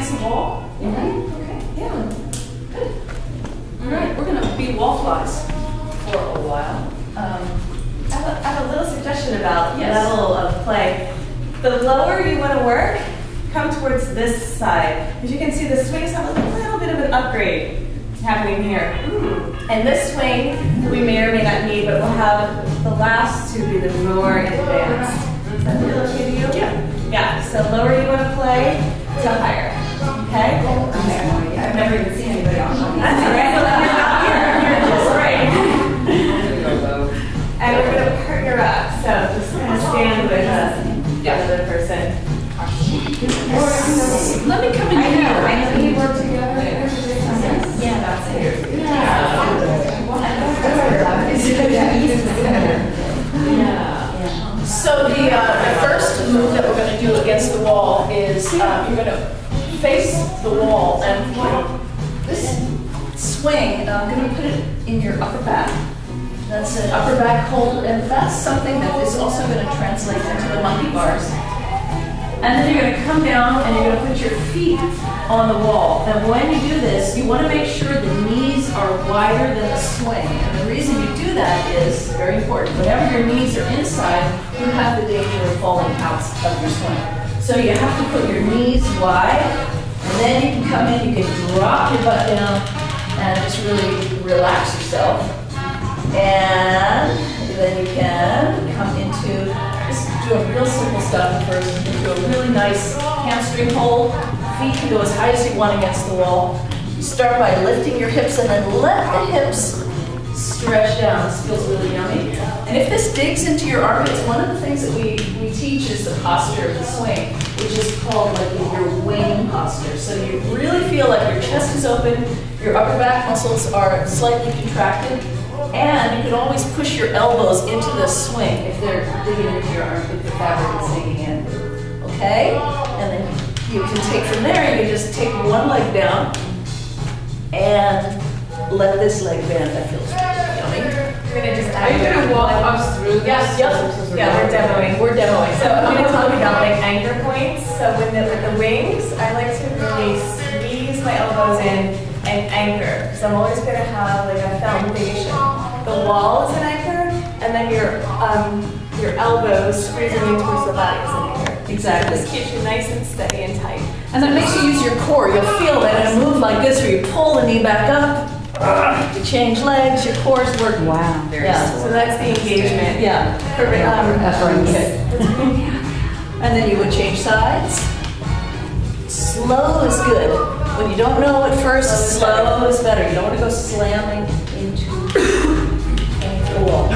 against the wall? Okay, yeah. Good. All right, we're gonna be wall flies for a while. I have a little suggestion about Yes. level of play. The lower you want to work, come towards this side. As you can see, the swings have a little bit of an upgrade happening here. And this swing, we may or may not need, but we'll have the last two be the more advanced. Does that feel okay to you? Yeah. Yeah, so lower you want to play to higher. Okay? I've never even seen anybody else. That's all right. Well, you're not here. You're just right. And we're going to partner up. So just kind of stand with the other person. Let me come in here. I know we work together. Yeah, that's it. Yeah. So the first move that we're going to do against the wall is you're going to face the wall and this swing, I'm going to put it in your upper back. That's an upper back hold, and that's something that is also going to translate into the monkey bars. And then you're going to come down and you're going to put your feet on the wall. And when you do this, you want to make sure the knees are wider than the swing. And the reason you do that is very important. Whenever your knees are inside, you have the danger of falling out of your swing. So you have to put your knees wide, and then you can come in, you can drop your butt down, and just really relax yourself. And then you can come into, just do a real simple stuff first, into a really nice hamstring hold. Feet can go as high as you want against the wall. You start by lifting your hips and then let the hips stretch down. This feels really yummy. And if this digs into your armpits, one of the things that we teach is the posture of the swing, which is called like your wing posture. So you really feel like your chest is open, your upper back muscles are slightly contracted, and you can always push your elbows into the swing if they're digging into your arm, if the fabric is digging in. Okay? And then you can take from there, you can just take one leg down and let this leg bend. That feels yummy. We're going to just Are you going to walk us through this? Yeah, we're demoing. We're demoing. So I'm going to talk about like anchor points. So with the wings, I like to really squeeze my elbows in and anchor. So I'm always going to have like a foundation. The wall is an anchor, and then your elbows squeezing in towards the body is an anchor. Exactly. So this keeps you nice and steady and tight. And that makes you use your core. You'll feel that in a move like this where you pull the knee back up, you change legs, your core's working. Wow. Yeah. So that's the engagement. Yeah. And then you would change sides. Slow is good. When you don't know at first, slow is better. You don't want to go slamming into the wall.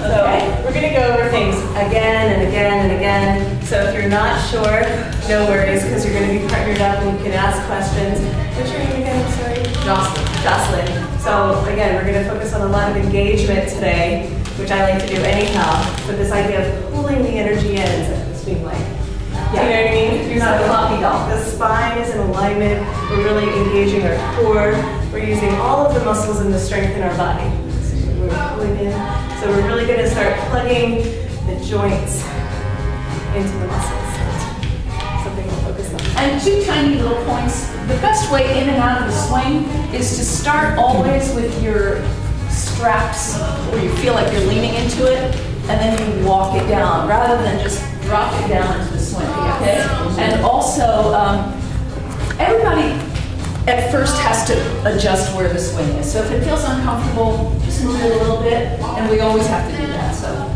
So we're going to go over things again and again and again. So if you're not sure, no worries, because you're going to be partnered up and you can ask questions. What's your name again? Sorry? Jocelyn. So again, we're going to focus on a lot of engagement today, which I like to do anyhow. But this idea of pulling the energy in instead of just being like, you know what I mean? You're not a floppy doll. The spine is in alignment. We're really engaging our core. We're using all of the muscles and the strength in our body. So we're pulling in. So we're really going to start plugging the joints into the muscles. Something we'll focus on. And two tiny little points. The best way in and out of the swing is to start always with your straps where you feel like you're leaning into it, and then you walk it down rather than just drop it down into the swing, okay? And also, everybody at first has to adjust where the swing is. So if it feels uncomfortable, just move it a little bit, and we always have to do that, so.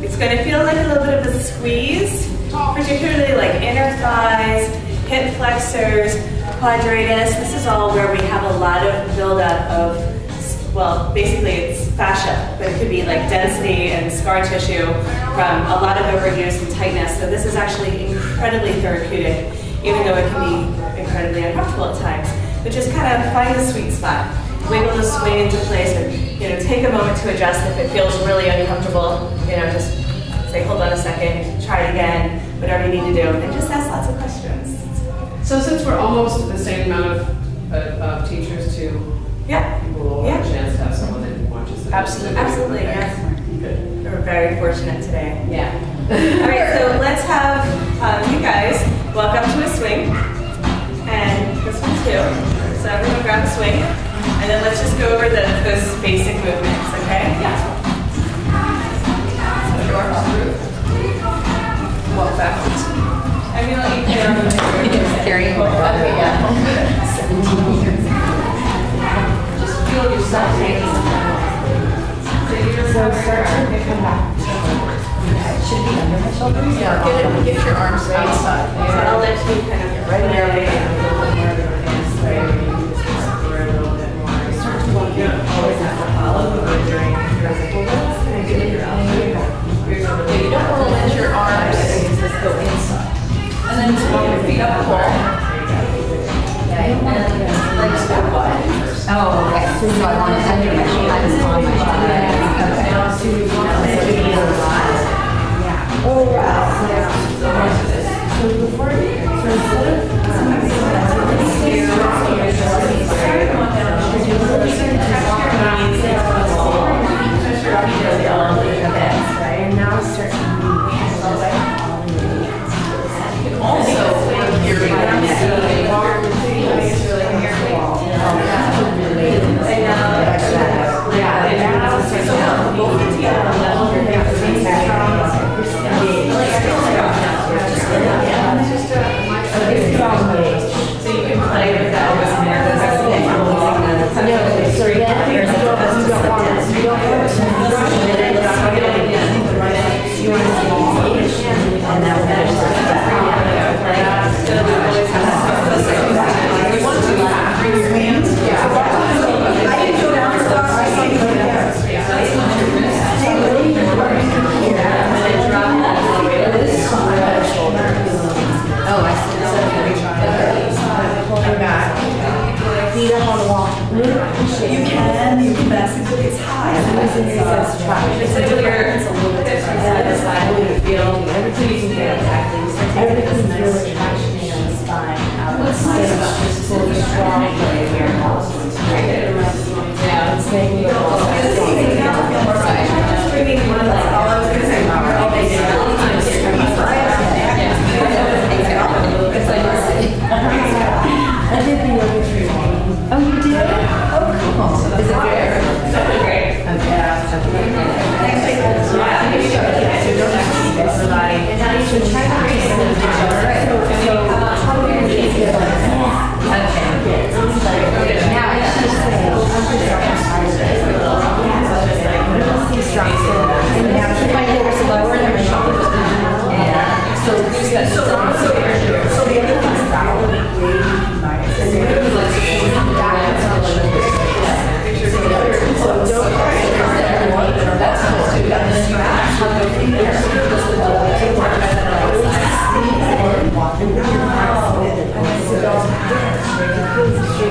It's going to feel like a little bit of a squeeze, particularly like inner thighs, hip flexors, quadratus. This is all where we have a lot of buildup of, well, basically it's fascia, but it could be like density and scar tissue from a lot of overuse and tightness. So this is actually incredibly therapeutic, even though it can be incredibly uncomfortable at times. But just kind of find the sweet spot. Wiggle the swing into place, and take a moment to adjust if it feels really uncomfortable. Just say, hold on a second, try it again, whatever you need to do, and just ask lots of questions. So since we're almost the same amount of teachers too, Yeah. people will have a chance to have someone that watches it. Absolutely, yes. Good. We're very fortunate today. Yeah. All right, so let's have you guys walk up to a swing. swing. And then let's just go over those basic movements, okay? Yeah. So your arms through. Walk backwards. I'm gonna let you play on the Carrying my Okay, yeah. 17 years. Just feel yourself taking. So you just have her arm and come back. Should be under my shoulders. Yeah, get your arms outside. So I'll let you kind of get right there. A little bit more. You don't always have to follow, but during your physical ones, kind of get your elbow. Yeah, you don't want to let your arms just go inside. And then just walk your feet up the wall. And legs go wide first. Oh, okay. So I want it under my shoulder. I just on my shoulder. Oh, wow. So before you, so instead of and now start to move. Also, you're going to so you can play with that. Oh, I see. Feet up on the wall. You can basically, it's high. It's like with your hips on the side, when you feel everything you can get exactly. Everything's really tractioning on the spine. Just pull the strong way here. Yeah, it's making the wall. Just bringing one leg. Oh, I was going to say, all they do. It's like I did the yoga training. Oh, you did? Oh, cool. Is it fair? Great. And now you should try to raise them so how do you keep it Okay. Now I should say, and now keep my hips lower than my shoulders. Yeah. So use that strong shoulder. So the other thing is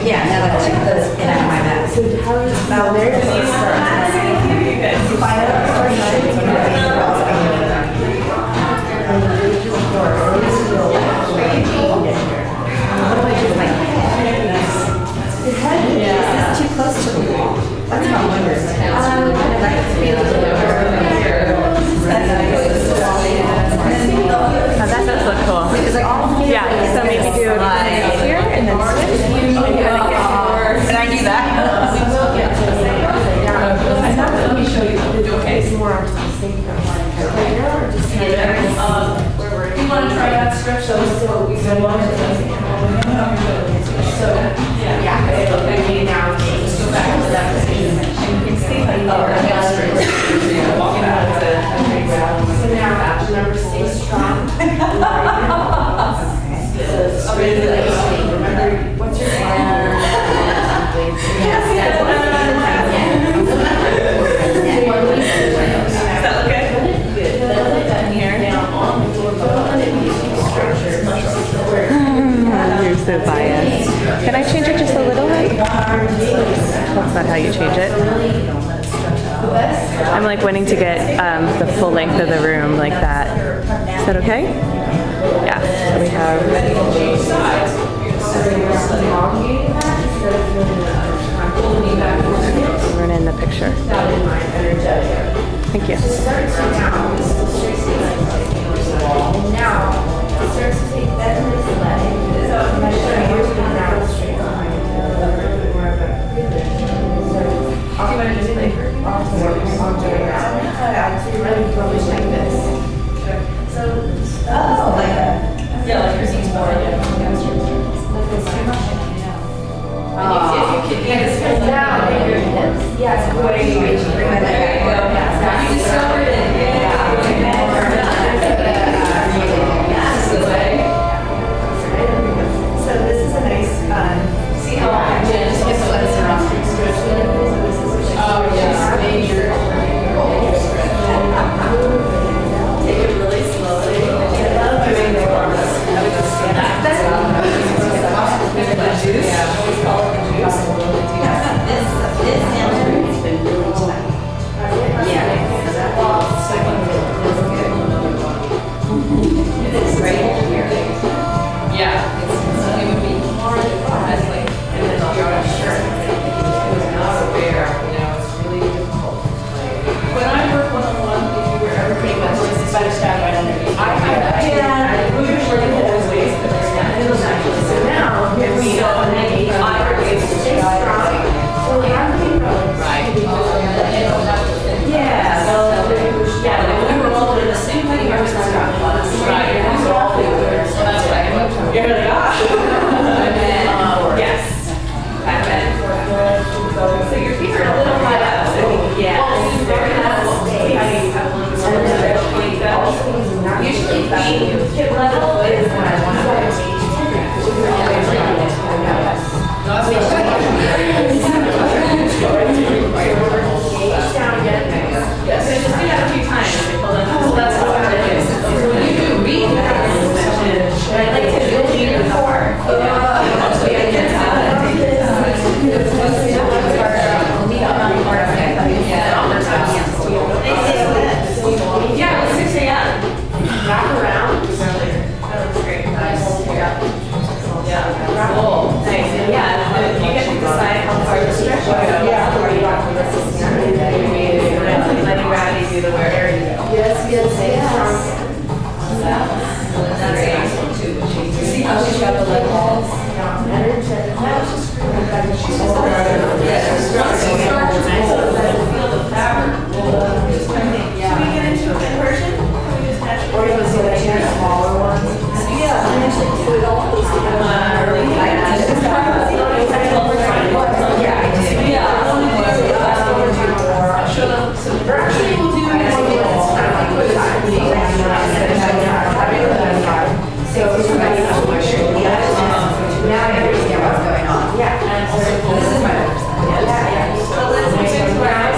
Yeah, now that I those get out of my back. so now there's Is this too close to the wall? That's what I'm wondering. that does look cool. Because like all Yeah, so maybe do it here and then switch. Can I do that? Let me show you. It's more arms to stay or just You want to try that stretch? So we said long as okay, now just go back to that position. And you can see how you lower the hamstrings. So now remember, stay strong. Remember, what's your Is that okay? Good. Done here. You're so biased. Can I change it just a little bit? That's not how you change it. I'm like wanting to get the full length of the room like that. Is that okay? Yeah. So we have. Run in the picture. Thank you. Now, start to take that in this leg. So I'm going to show you now straight line. A little bit more of Yes. Back then. So your feet are a little high up. So yeah. Usually hip level is when I want to Yes. So just do that a few times. So that's what I'm going to do. When you do read that section, I like to build you before. Yeah, it was 6 a.m. Wrap around. That looks great. Nice. Yeah. Cool. Nice. And yeah, you get to decide how far you stretch. Yeah. Or you want to letting gravity do the work. Yes. See how she's got the leg balls? Feel the fabric. Should we get into a conversion? Or you want to see the smaller ones? Yeah. Actually, we'll do now I understand what's going on. Yeah. And also, this is my understanding. Yeah. So let's move into our eyes.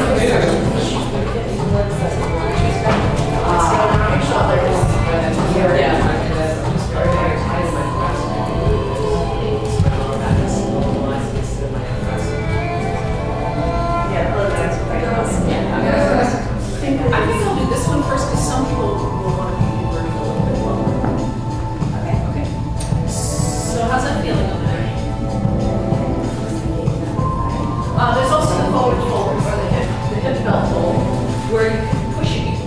I think I'll do this one first because some people will want to be inverted a little bit lower. Okay. So how's that feeling over there? There's also the forward fold or the hip belt fold where you can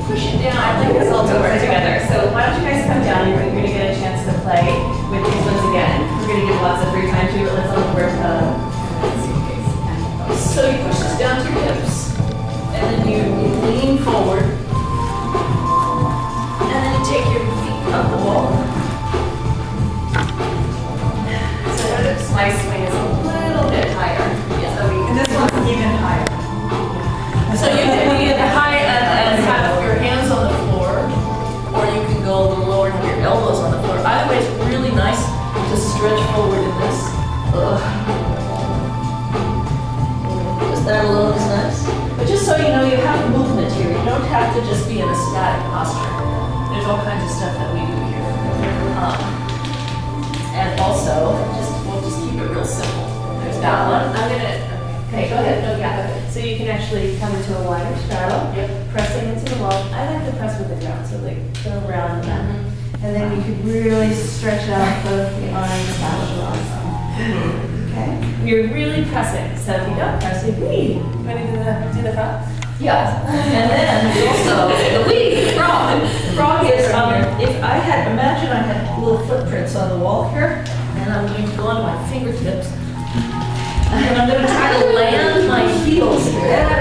push it down. I think this all to work together. So why don't you guys come down? You're going to get a chance to play with these ones again. We're going to give lots of free time to it. Let's all work suitcase. So you push this down to your hips and then you lean forward and then you take your feet up the wall. So notice my swing is a little bit higher. Yeah. And this one's even higher. So you can get high and have your hands on the floor, or you can go a little lower and have your elbows on the floor. Either way, it's really nice to stretch forward in this. Just that alone is nice. But just so you know, you have movement here. You don't have to just be in a static posture. There's all kinds of stuff that we do here. And also, we'll just keep it real simple. There's that one. I'm gonna. Okay, go ahead. No, yeah. So you can actually come into a wider straddle, Yep. pressing into the wall. I like to press with the ground, so like go around the mat. And then you could really stretch out both the arms out. Okay? You're really pressing, so if you don't press, you bleed. Ready to do the frog? Yeah. And then also the wee frog. Frog is if I had imagine I had little footprints on the wall here, and I'm going to go on my fingertips. And I'm going to try to land my heels here.